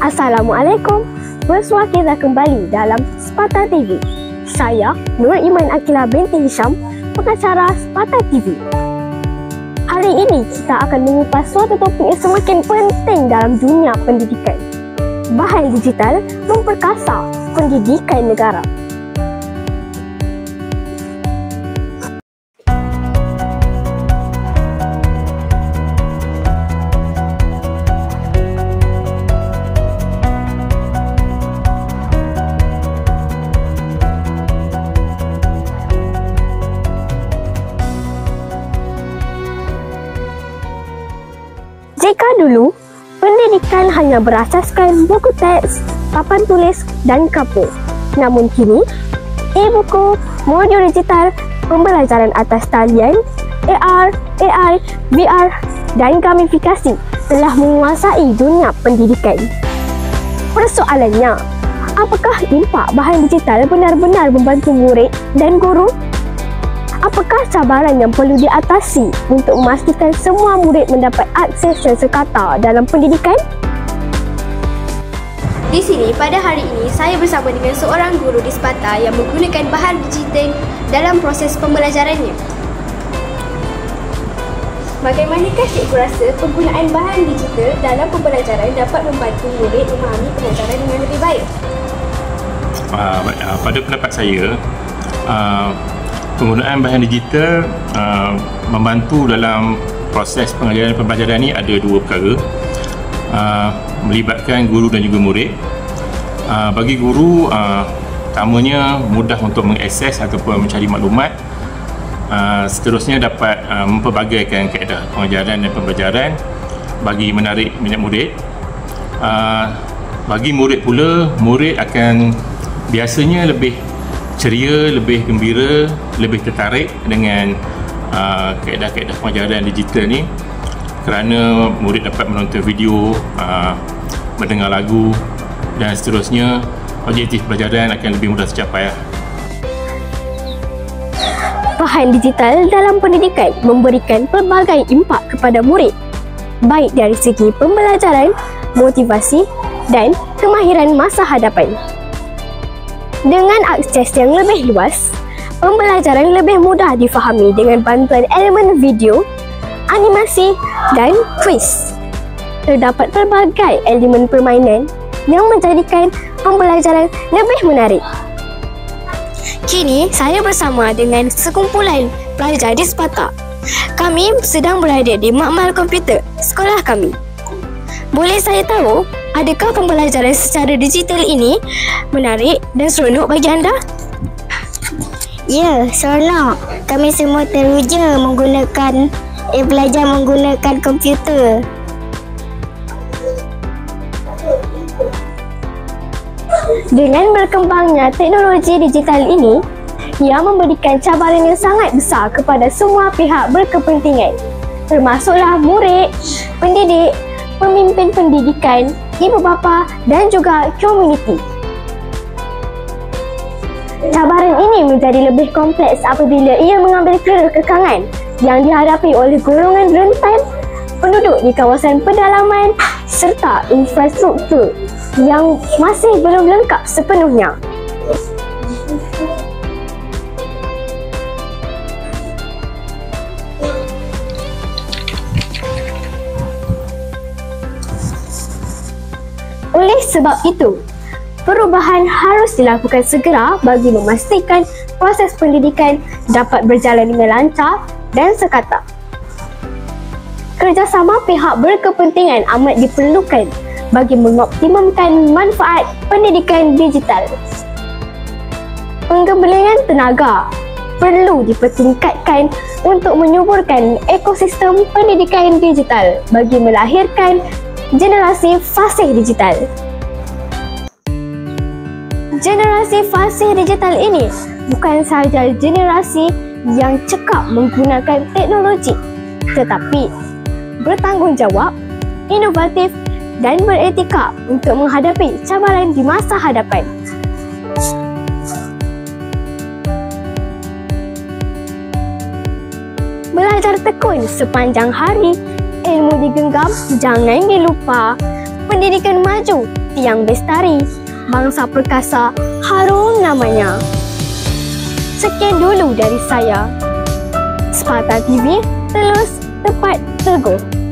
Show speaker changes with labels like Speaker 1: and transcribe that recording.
Speaker 1: Assalamualaikum. Bersua kita kembali dalam Sepatah TV. Saya Nur Iman Akila binti Hisham, pengacara Sepatah TV. Hari ini kita akan mengupas suatu topik yang semakin penting dalam dunia pendidikan. Bahan digital memperkasa pendidikan negara. Jika dulu, pendidikan hanya berasaskan buku teks, papan tulis dan kapur. Namun kini, e-buku, modul digital, pembelajaran atas talian, AR, AI, VR dan gamifikasi telah menguasai dunia pendidikan. Persoalannya, apakah impak bahan digital benar-benar membantu murid dan guru? Apakah cabaran yang perlu diatasi untuk memastikan semua murid mendapat akses yang sekata dalam pendidikan?
Speaker 2: Di sini, pada hari ini, saya bersama dengan seorang guru di Sepatah yang menggunakan bahan digital dalam proses pembelajarannya. Bagaimanakah cikgu rasa penggunaan bahan digital dalam pembelajaran dapat membantu murid memahami pelajaran dengan lebih baik?
Speaker 3: Pada pendapat saya, penggunaan bahan digital membantu dalam proses pengajaran dan pembelajaran ini ada dua perkara, melibatkan guru dan juga murid. Bagi guru, pertamanya mudah untuk mengakses ataupun mencari maklumat. Seterusnya dapat mempelbagaikan kaedah pengajaran dan pembelajaran bagi menarik minat murid. Bagi murid pula, murid akan biasanya lebih ceria, lebih gembira, lebih tertarik dengan kaedah-kaedah pengajaran digital ni, kerana murid dapat menonton video, mendengar lagu dan seterusnya. Objektif pelajaran akan lebih mudah tercapai.
Speaker 1: Bahan digital dalam pendidikan memberikan pelbagai impak kepada murid, baik dari segi pembelajaran, motivasi dan kemahiran masa hadapan. Dengan akses yang lebih luas, pembelajaran lebih mudah difahami dengan bantuan elemen video, animasi dan kuis. Terdapat pelbagai elemen permainan yang menjadikan pembelajaran lebih menarik. Kini, saya bersama dengan sekumpulan pelajar di Sepatah. Kami sedang berada di makmal komputer sekolah kami. Boleh saya tahu, adakah pembelajaran secara digital ini menarik dan seronok bagi anda?
Speaker 4: Ya, seronok. Kami semua teruja belajar menggunakan komputer.
Speaker 1: Dengan berkembangnya teknologi digital ini, ia memberikan cabaran yang sangat besar kepada semua pihak berkepentingan, termasuklah murid, pendidik, pemimpin pendidikan, ibu bapa dan juga komuniti. Cabaran ini menjadi lebih kompleks apabila ia mengambil kira kekangan yang dihadapi oleh golongan rentan, penduduk di kawasan pedalaman serta infrastruktur yang masih belum lengkap sepenuhnya. Oleh sebab itu, perubahan harus dilakukan segera bagi memastikan proses pendidikan dapat berjalan dengan lancar dan sekata. Kerjasama pihak berkepentingan amat diperlukan bagi mengoptimumkan manfaat pendidikan digital. Penggemblengan tenaga perlu dipertingkatkan untuk menyuburkan ekosistem pendidikan digital bagi melahirkan generasi fasih digital. Generasi fasih digital ini bukan sahaja generasi yang cekap menggunakan teknologi, tetapi bertanggungjawab, inovatif dan beretika untuk menghadapi cabaran di masa hadapan. Belajar tekun sepanjang hari, ilmu digenggam jangan dilupa, pendidikan maju, tiang bestari, bangsa perkasa, harum namanya. Sekian dulu dari saya. Sparta TV, telus, tepat, teguh.